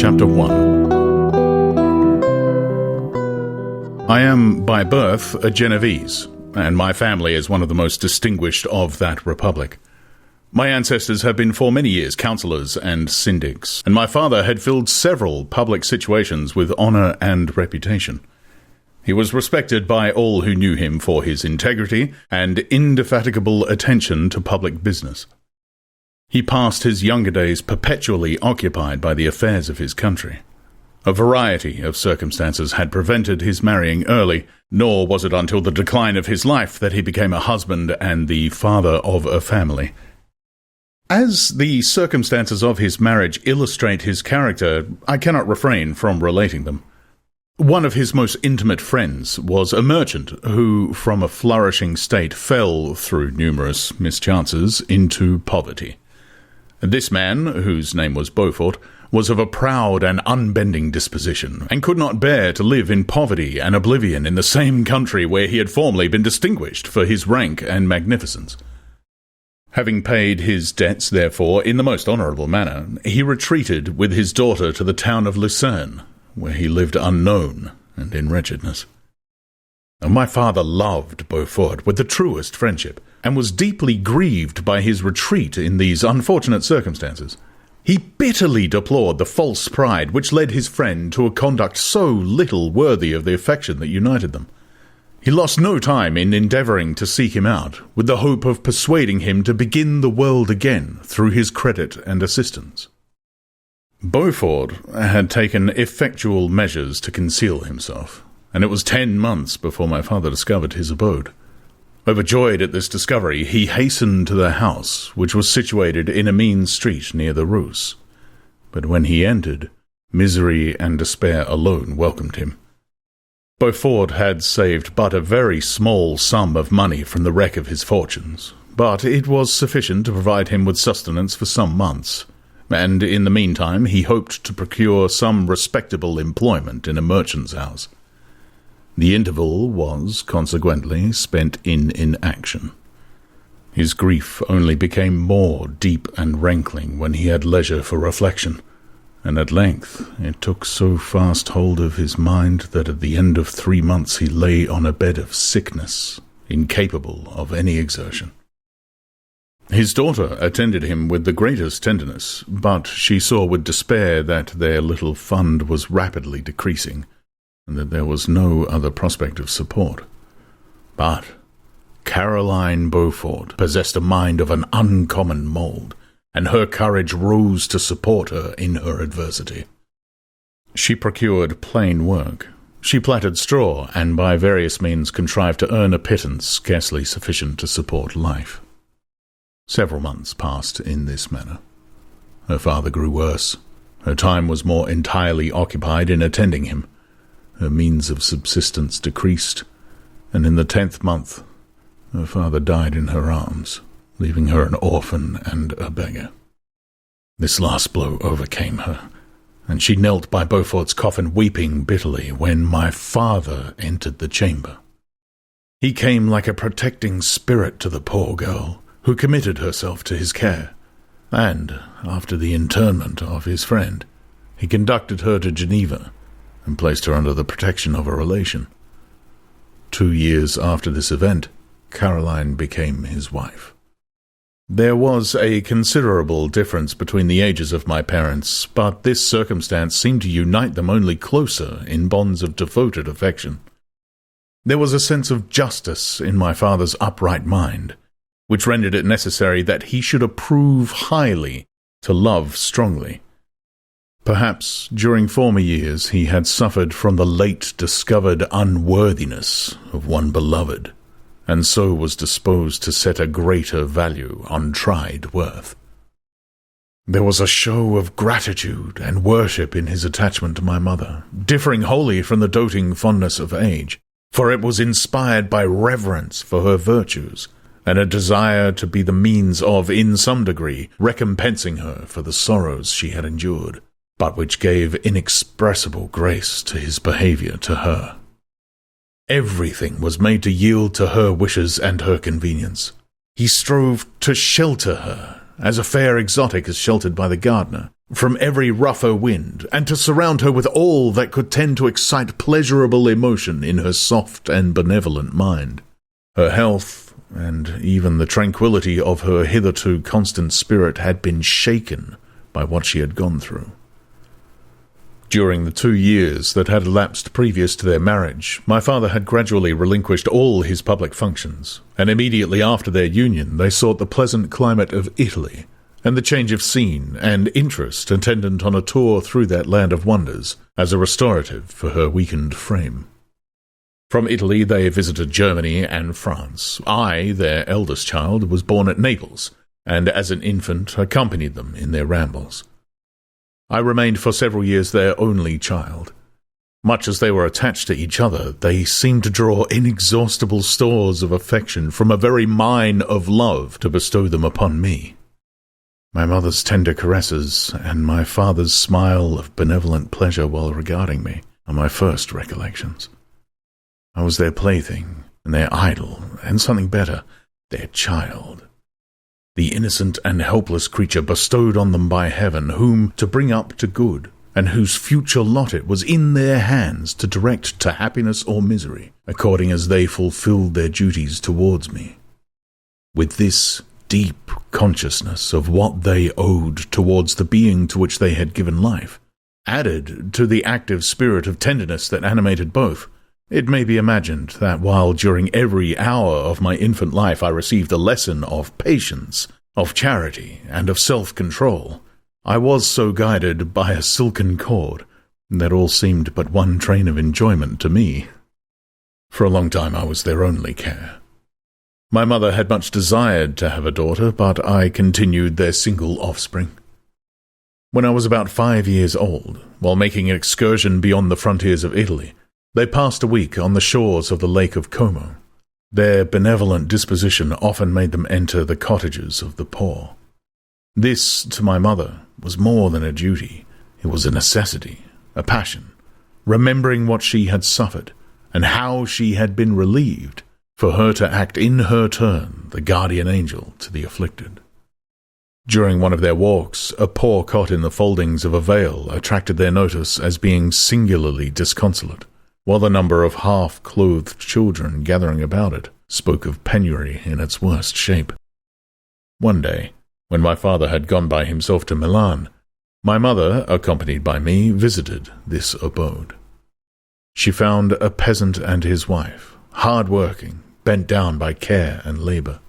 Chapter 1. I am, by birth, a Genovese, and my family is one of the most distinguished of that republic. My ancestors have been for many years councillors and syndics, and my father had filled several public situations with honour and reputation. He was respected by all who knew him for his integrity and indefatigable attention to public business. He passed his younger days perpetually occupied by the affairs of his country. A variety of circumstances had prevented his marrying early, nor was it until the decline of his life that he became a husband and the father of a family. As the circumstances of his marriage illustrate his character, I cannot refrain from relating them. One of his most intimate friends was a merchant who, from a flourishing state, fell, through numerous mischances, into poverty. This man, whose name was Beaufort, was of a proud and unbending disposition, and could not bear to live in poverty and oblivion in the same country where he had formerly been distinguished for his rank and magnificence. Having paid his debts, therefore, in the most honourable manner, he retreated with his daughter to the town of Lucerne, where he lived unknown and in wretchedness. My father loved Beaufort with the truest friendship, and was deeply grieved by his retreat in these unfortunate circumstances. He bitterly deplored the false pride which led his friend to a conduct so little worthy of the affection that united them. He lost no time in endeavouring to seek him out, with the hope of persuading him to begin the world again through his credit and assistance. Beaufort had taken effectual measures to conceal himself, and it was 10 months before my father discovered his abode. Overjoyed at this discovery, he hastened to the house, which was situated in a mean street near the Rus. But when he entered, misery and despair alone welcomed him. Beaufort had saved but a very small sum of money from the wreck of his fortunes, but it was sufficient to provide him with sustenance for some months, and in the meantime he hoped to procure some respectable employment in a merchant's house. The interval was, consequently, spent in inaction. His grief only became more deep and rankling when he had leisure for reflection, and at length it took so fast hold of his mind that at the end of 3 months he lay on a bed of sickness, incapable of any exertion. His daughter attended him with the greatest tenderness, but she saw with despair that their little fund was rapidly decreasing, and that there was no other prospect of support. But Caroline Beaufort possessed a mind of an uncommon mould, and her courage rose to support her in her adversity. She procured plain work. She plaited straw, and by various means contrived to earn a pittance scarcely sufficient to support life. Several months passed in this manner. Her father grew worse. Her time was more entirely occupied in attending him. Her means of subsistence decreased, and in the 10th month her father died in her arms, leaving her an orphan and a beggar. This last blow overcame her, and she knelt by Beaufort's coffin weeping bitterly when my father entered the chamber. He came like a protecting spirit to the poor girl, who committed herself to his care, and, after the interment of his friend, he conducted her to Geneva, and placed her under the protection of a relation. 2 years after this event, Caroline became his wife. There was a considerable difference between the ages of my parents, but this circumstance seemed to unite them only closer in bonds of devoted affection. There was a sense of justice in my father's upright mind, which rendered it necessary that he should approve highly to love strongly. Perhaps during former years he had suffered from the late-discovered unworthiness of one beloved, and so was disposed to set a greater value on tried worth. There was a show of gratitude and worship in his attachment to my mother, differing wholly from the doting fondness of age, for it was inspired by reverence for her virtues, and a desire to be the means of, in some degree, recompensing her for the sorrows she had endured, but which gave inexpressible grace to his behaviour to her. Everything was made to yield to her wishes and her convenience. He strove to shelter her, as a fair exotic is sheltered by the gardener, from every rougher wind, and to surround her with all that could tend to excite pleasurable emotion in her soft and benevolent mind. Her health, and even the tranquillity of her hitherto constant spirit, had been shaken by what she had gone through. During the 2 years that had elapsed previous to their marriage, my father had gradually relinquished all his public functions, and immediately after their union they sought the pleasant climate of Italy, and the change of scene and interest attendant on a tour through that land of wonders as a restorative for her weakened frame. From Italy they visited Germany and France. I, their eldest child, was born at Naples, and as an infant accompanied them in their rambles. I remained for several years their only child. Much as they were attached to each other, they seemed to draw inexhaustible stores of affection from a very mine of love to bestow them upon me. My mother's tender caresses and my father's smile of benevolent pleasure while regarding me are my first recollections. I was their plaything, and their idol, and something better, their child. The innocent and helpless creature bestowed on them by heaven, whom to bring up to good, and whose future lot it was in their hands to direct to happiness or misery, according as they fulfilled their duties towards me. With this deep consciousness of what they owed towards the being to which they had given life, added to the active spirit of tenderness that animated both, it may be imagined that while during every hour of my infant life I received a lesson of patience, of charity, and of self-control, I was so guided by a silken cord that all seemed but one train of enjoyment to me. For a long time I was their only care. My mother had much desired to have a daughter, but I continued their single offspring. When I was about 5 years old, while making an excursion beyond the frontiers of Italy, they passed a week on the shores of the Lake of Como. Their benevolent disposition often made them enter the cottages of the poor. This, to my mother, was more than a duty. It was a necessity, a passion, remembering what she had suffered, and how she had been relieved, for her to act in her turn the guardian angel to the afflicted. During one of their walks, a poor cot in the foldings of a vale attracted their notice as being singularly disconsolate, while the number of half-clothed children gathering about it spoke of penury in its worst shape. One day, when my father had gone by himself to Milan, my mother, accompanied by me, visited this abode. She found a peasant and his wife, hard-working, bent down by care and labor,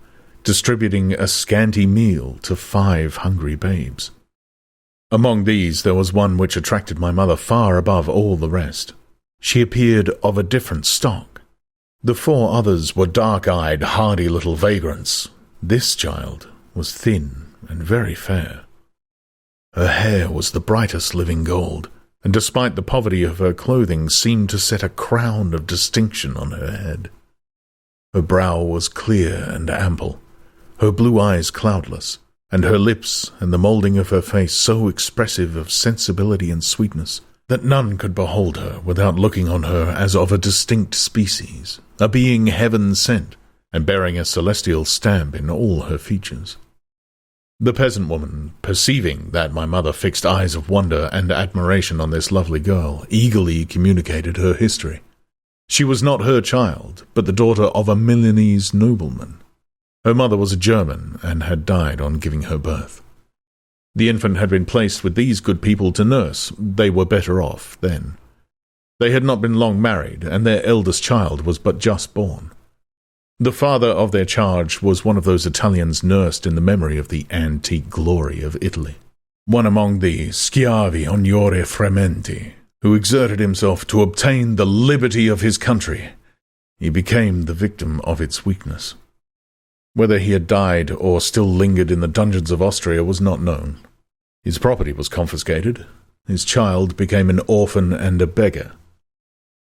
distributing a scanty meal to 5 hungry babes. Among these there was one which attracted my mother far above all the rest. She appeared of a different stock. The 4 others were dark-eyed, hardy little vagrants. This child was thin and very fair. Her hair was the brightest living gold, and despite the poverty of her clothing seemed to set a crown of distinction on her head. Her brow was clear and ample, her blue eyes cloudless, and her lips and the moulding of her face so expressive of sensibility and sweetness that none could behold her without looking on her as of a distinct species, a being heaven-sent, and bearing a celestial stamp in all her features. The peasant woman, perceiving that my mother fixed eyes of wonder and admiration on this lovely girl, eagerly communicated her history. She was not her child, but the daughter of a Milanese nobleman. Her mother was a German, and had died on giving her birth. The infant had been placed with these good people to nurse. They were better off then. They had not been long married, and their eldest child was but just born. The father of their charge was one of those Italians nursed in the memory of the antique glory of Italy, one among the schiavi ognore frementi, who exerted himself to obtain the liberty of his country. He became the victim of its weakness. Whether he had died or still lingered in the dungeons of Austria was not known. His property was confiscated. His child became an orphan and a beggar.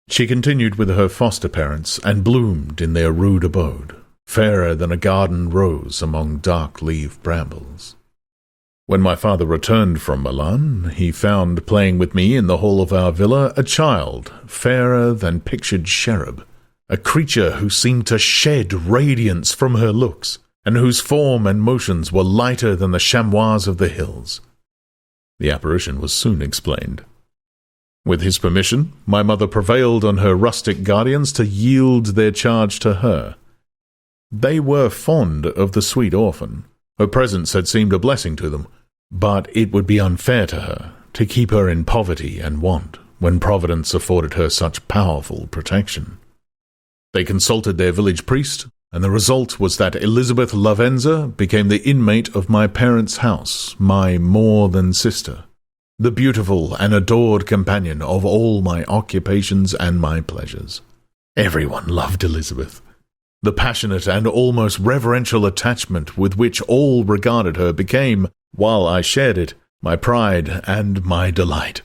She continued with her foster parents and bloomed in their rude abode, fairer than a garden rose among dark-leaved brambles. When my father returned from Milan, he found playing with me in the hall of our villa a child, fairer than pictured cherub, a creature who seemed to shed radiance from her looks, and whose form and motions were lighter than the chamois of the hills. The apparition was soon explained. With his permission, my mother prevailed on her rustic guardians to yield their charge to her. They were fond of the sweet orphan. Her presence had seemed a blessing to them, but it would be unfair to her to keep her in poverty and want when Providence afforded her such powerful protection. They consulted their village priest, and the result was that Elizabeth Lavenza became the inmate of my parents' house, my more-than-sister, the beautiful and adored companion of all my occupations and my pleasures. Everyone loved Elizabeth. The passionate and almost reverential attachment with which all regarded her became, while I shared it, my pride and my delight.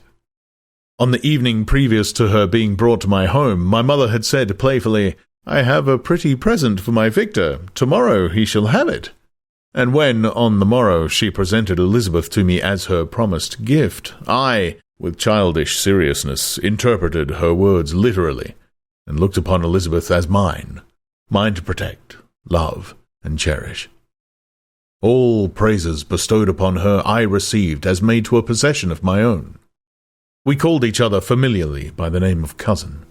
On the evening previous to her being brought to my home, my mother had said playfully, "I have a pretty present for my Victor. Tomorrow he shall have it." And when, on the morrow, she presented Elizabeth to me as her promised gift, I, with childish seriousness, interpreted her words literally, and looked upon Elizabeth as mine to protect, love, and cherish. All praises bestowed upon her I received as made to a possession of my own. We called each other familiarly by the name of cousin.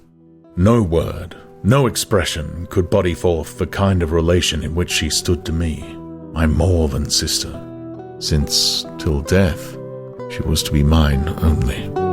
No word, no expression could body forth the kind of relation in which she stood to me, my more-than-sister, since, till death, she was to be mine only.